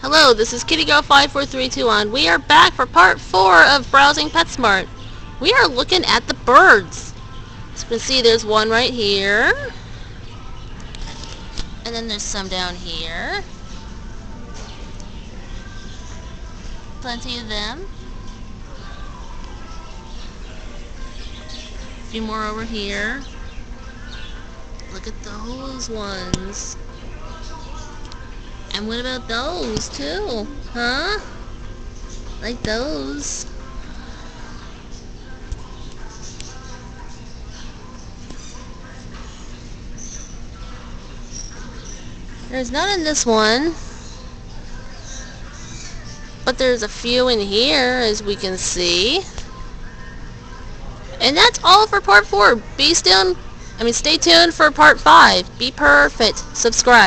Hello, this is KittyGirl54321. We are back for part 4 of browsing PetSmart. We are looking at the birds. As you can see, there's one right here. And then there's some down here. Plenty of them. A few more over here. Look at those ones. And what about those too? Huh? Like those. There's none in this one. But there's a few in here, as we can see. And that's all for part 4. Stay tuned for part 5. Be perfect. Subscribe.